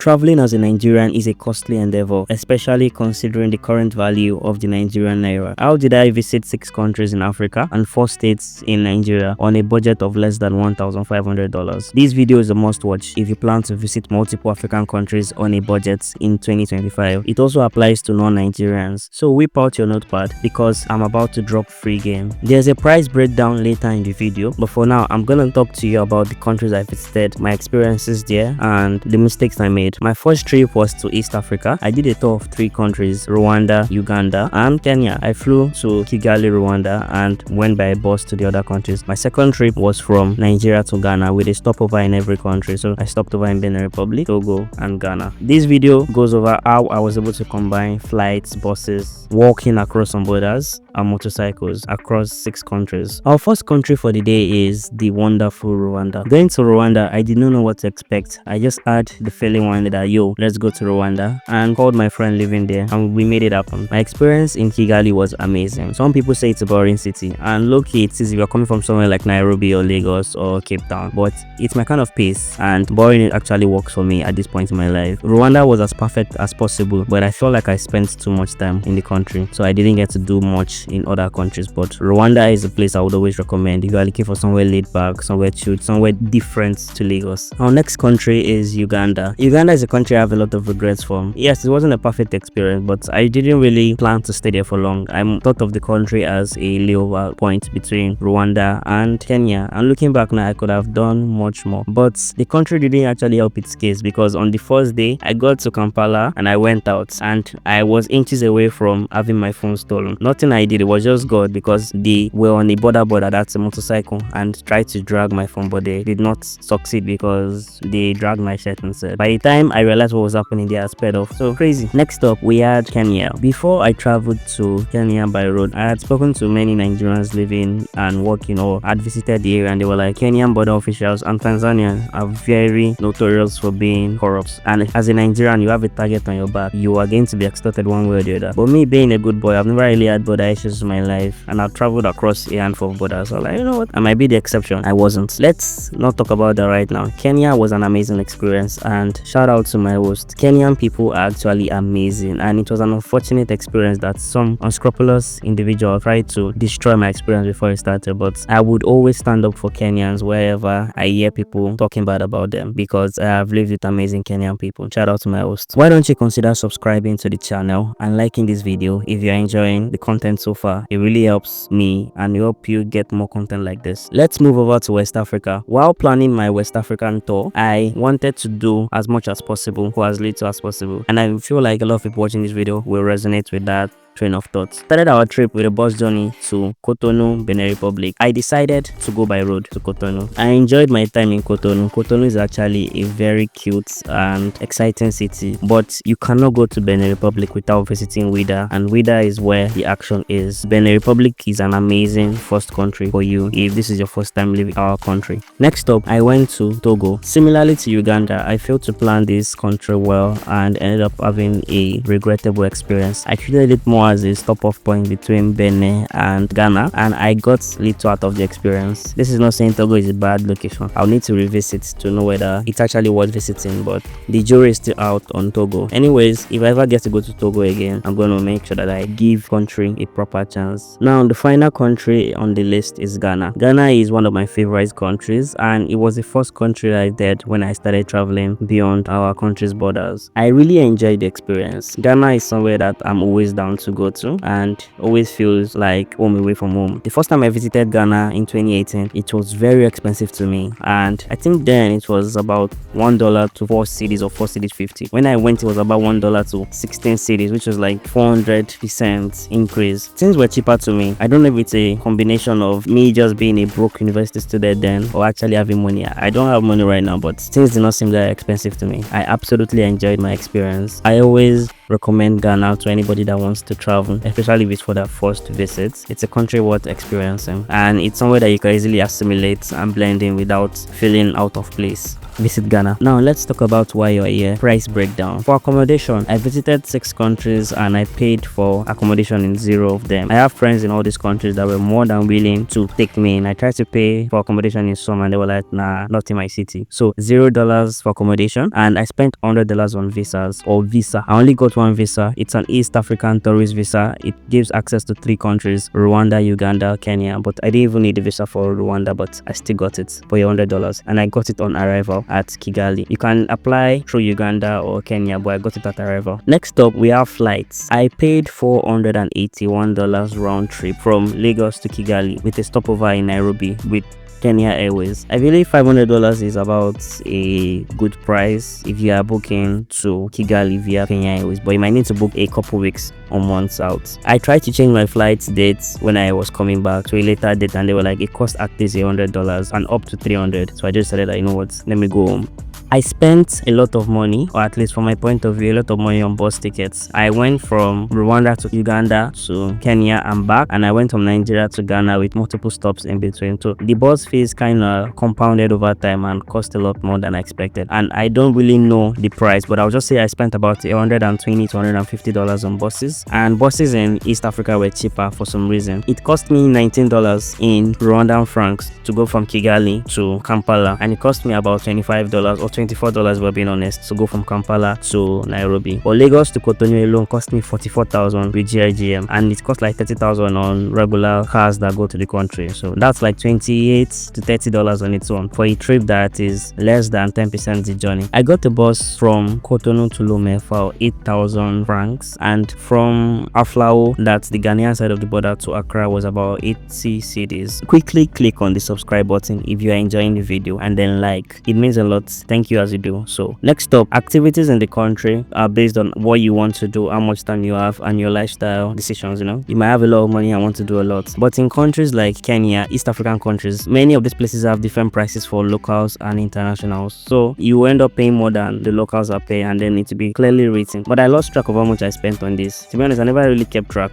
Traveling as a Nigerian is a costly endeavor, especially considering the current value of the Nigerian naira. How did I visit 6 countries in Africa and 4 states in Nigeria on a budget of less than $1,500? This video is a must watch if you plan to visit multiple African countries on a budget in 2025. It also applies to non-Nigerians. So whip out your notepad because I'm about to drop free game. There's a price breakdown later in the video, but for now I'm gonna talk to you about the countries I visited, my experiences there, and the mistakes I made. My first trip was to East Africa. I did a tour of 3 countries: Rwanda, Uganda, and Kenya. I flew to Kigali, Rwanda, and went by bus to the other countries. My second trip was from Nigeria to Ghana with a stopover in every country. So I stopped over in Benin Republic, Togo, and Ghana. This video goes over how I was able to combine flights, buses, walking across some borders, and motorcycles across 6 countries. Our first country for the day is the wonderful Rwanda. Going to Rwanda, I did not know what to expect. I just had the feeling one that, yo, let's go to Rwanda, and called my friend living there, and we made it happen. My experience in Kigali was amazing. Some people say it's a boring city, and low-key it is if you're coming from somewhere like Nairobi or Lagos or Cape Town, but it's my kind of pace, and boring it actually works for me at this point in my life. Rwanda was as perfect as possible, but I felt like I spent too much time in the country, so I didn't get to do much in other countries. But Rwanda is a place I would always recommend if you are looking for somewhere laid back, somewhere chilled, somewhere different to Lagos. Our next country is Uganda. Uganda is a country I have a lot of regrets from. Yes, it wasn't a perfect experience, but I didn't really plan to stay there for long. I thought of the country as a layover point between Rwanda and Kenya, and looking back now, I could have done much more. But the country didn't actually help its case, because on the first day I got to Kampala and I went out, and I was inches away from having my phone stolen. Nothing I did, it was just God, because they were on a border, that's a motorcycle, and tried to drag my phone, but they did not succeed because they dragged my shirt instead. By the time I realized what was happening, they had sped off. So crazy. Next up, we had Kenya. Before I traveled to Kenya by road, I had spoken to many Nigerians living and working, or had visited the area, and they were like, Kenyan border officials and Tanzanians are very notorious for being corrupt, and as a Nigerian, you have a target on your back. You are going to be extorted one way or the other. But me being a good boy, I've never really had border issues in my life, and I've traveled across a handful of borders. So like, you know what, I might be the exception. I wasn't. Let's not talk about that right now. Kenya was an amazing experience, and shout out to my host. Kenyan people are actually amazing, and it was an unfortunate experience that some unscrupulous individual tried to destroy my experience before it started. But I would always stand up for Kenyans wherever I hear people talking bad about them, because I have lived with amazing Kenyan people. Shout out to my host. Why don't you consider subscribing to the channel and liking this video if you're enjoying the content so far? It really helps me and help you get more content like this. Let's move over to West Africa. While planning my West African tour, I wanted to do as much as possible for as little as possible, and I feel like a lot of people watching this video will resonate with that train of thought. Started our trip with a bus journey to Cotonou, Benin Republic. I decided to go by road to Cotonou. I enjoyed my time in Cotonou. Cotonou is actually a very cute and exciting city, but you cannot go to Benin Republic without visiting Ouidah, and Ouidah is where the action is. Benin Republic is an amazing first country for you if this is your first time leaving our country. Next up, I went to Togo. Similarly to Uganda, I failed to plan this country well and ended up having a regrettable experience. I treated it more as a stop-off point between Benin and Ghana, and I got little out of the experience. This is not saying Togo is a bad location. I'll need to revisit to know whether it's actually worth visiting, but the jury is still out on Togo. Anyways, if I ever get to go to Togo again, I'm going to make sure that I give country a proper chance. Now, the final country on the list is Ghana. Ghana is one of my favorite countries, and it was the first country I did when I started traveling beyond our country's borders. I really enjoyed the experience. Ghana is somewhere that I'm always down to go to, and always feels like home away from home. The first time I visited Ghana in 2018, it was very expensive to me, and I think then it was about $1 to 4 cedis or 4 cedis 50. When I went, it was about $1 to 16 cedis, which was like 400% increase. Things were cheaper to me. I don't know if it's a combination of me just being a broke university student then, or actually having money. I don't have money right now, but things did not seem that expensive to me. I absolutely enjoyed my experience. I always recommend Ghana to anybody that wants to travel, especially if it's for their first visit. It's a country worth experiencing, and it's somewhere that you can easily assimilate and blend in without feeling out of place. visit Ghana. Now let's talk about why you're here. Price breakdown. For accommodation, I visited 6 countries and I paid for accommodation in 0 of them. I have friends in all these countries that were more than willing to take me in. I tried to pay for accommodation in some and they were like, nah, not in my city. So $0 for accommodation, and I spent $100 on visas or visa. I only got one visa. It's an East African tourist visa. It gives access to 3 countries: Rwanda, Uganda, Kenya. But I didn't even need a visa for Rwanda, but I still got it for $100, and I got it on arrival at Kigali. You can apply through Uganda or Kenya, but I got it at arrival. Next up, we have flights. I paid $481 round trip from Lagos to Kigali with a stopover in Nairobi with Kenya Airways. I believe $500 is about a good price if you are booking to Kigali via Kenya Airways, but you might need to book a couple weeks or months out. I tried to change my flight dates when I was coming back to a later date, and they were like, it costs at least $100 and up to $300. So I just decided, you know what, let me go home. I spent a lot of money, or at least from my point of view, a lot of money on bus tickets. I went from Rwanda to Uganda to Kenya and back, and I went from Nigeria to Ghana with multiple stops in between. So the bus fees kind of compounded over time and cost a lot more than I expected. And I don't really know the price, but I'll just say I spent about $120 to $150 on buses. And buses in East Africa were cheaper for some reason. It cost me $19 in Rwandan francs to go from Kigali to Kampala, and it cost me about $25 or $24, we're being honest, to go from Kampala to Nairobi. Or Lagos to Cotonou alone cost me $44,000 with GIGM, and it cost like $30,000 on regular cars that go to the country. So that's like $28 to $30 on its own for a trip that is less than 10% the journey. I got a bus from Cotonou to Lomé for 8,000 francs, and from Aflao, that's the Ghanaian side of the border, to Accra was about 80 cedis. Quickly click on the subscribe button if you are enjoying the video, and then like. It means a lot. Thank you as you do. So next up, activities in the country are based on what you want to do, how much time you have, and your lifestyle decisions. You might have a lot of money and want to do a lot, but in countries like Kenya, East African countries, many of these places have different prices for locals and internationals, so you end up paying more than the locals are paying, and they need to be clearly written. But I lost track of how much I spent on this. To be honest, I never really kept track.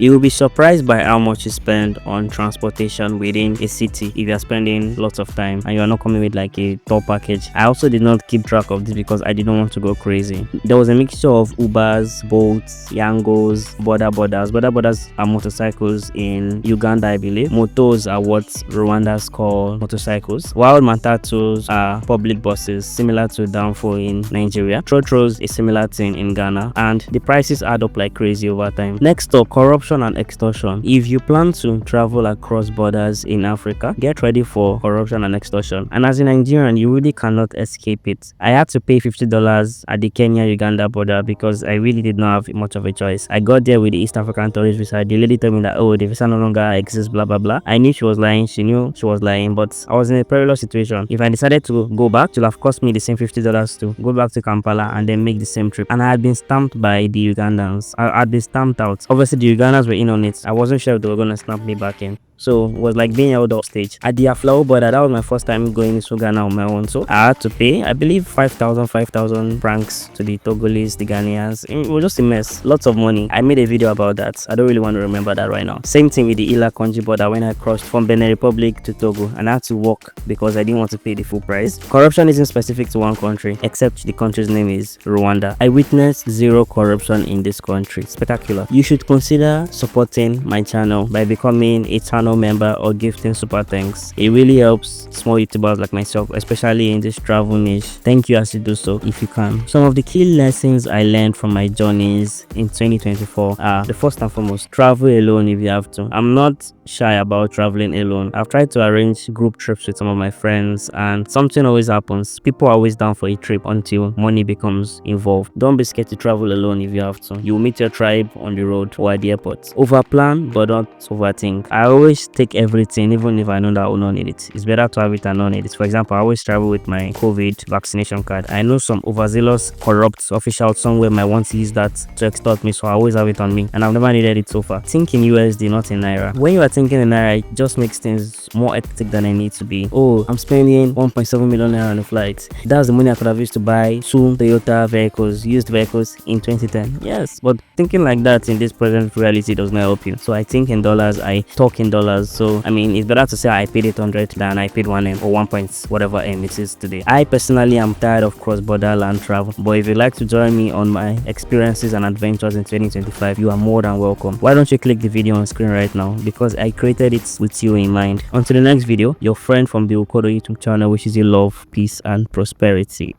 You will be surprised by how much you spend on transportation within a city if you are spending lots of time and you are not coming with like a tour package. I also did not keep track of this because I didn't want to go crazy. There was a mixture of Ubers, Bolts, Yangos, Border Borders are motorcycles in Uganda, I believe. Motos are what Rwandans call motorcycles, while Matatus are public buses similar to Danfo in Nigeria. Trotros is similar thing in Ghana, and the prices add up like crazy over time. Next up, corruption and extortion. If you plan to travel across borders in Africa, get ready for corruption and extortion. And as a Nigerian, you really cannot escape it. I had to pay $50 at the Kenya-Uganda border because I really did not have much of a choice. I got there with the East African tourist visa. The lady told me that, oh, the visa no longer exists, blah blah blah. I knew she was lying. She knew she was lying, but I was in a perilous situation. If I decided to go back, it would have cost me the same $50 to go back to Kampala and then make the same trip. And I had been stamped by the Ugandans. I had been stamped out. Obviously, the Ugandans were in on it. I wasn't sure if they were gonna snap me back in. So it was like being held off stage. At the Aflao border, that was my first time going to Ghana on my own. So I had to pay, I believe, 5,000 francs to the Togolese, the Ghanaians. It was just a mess. Lots of money. I made a video about that. I don't really want to remember that right now. Same thing with the Ila-Konji border when I crossed from Benin Republic to Togo, and I had to walk because I didn't want to pay the full price. Corruption isn't specific to one country, except the country's name is Rwanda. I witnessed zero corruption in this country. Spectacular. You should consider supporting my channel by becoming a channel member or gifting super thanks. It really helps small YouTubers like myself, especially in this travel niche. Thank you as you do so if you can. Some of the key lessons I learned from my journeys in 2024 are: the first and foremost, travel alone if you have to. I'm not shy about traveling alone. I've tried to arrange group trips with some of my friends, and something always happens. People are always down for a trip until money becomes involved. Don't be scared to travel alone if you have to. You'll meet your tribe on the road or at the airport. Overplan but not overthink. I always take everything even if I know that I will not need it. It's better to have it and not need it. For example, I always travel with my COVID vaccination card. I know some overzealous corrupt officials somewhere might want to use that to extort me, so I always have it on me, and I've never needed it so far. Think in USD, not in Naira. When you are thinking in Naira, it just makes things more hectic than I need to be. Oh, I'm spending 1.7 million Naira on a flight. That's the money I could have used to buy 2 Toyota vehicles, used vehicles in 2010. Yes, but thinking like that in this present reality mentality does not help you. So I think in dollars, I talk in dollars. So I mean, it's better to say I paid 800 than I paid 1M or 1 point whatever M it is today. I personally am tired of cross-border land travel, but if you'd like to join me on my experiences and adventures in 2025, you are more than welcome. Why don't you click the video on screen right now, because I created it with you in mind. Until the next video, your friend from the Ukodo YouTube channel wishes you love, peace and prosperity.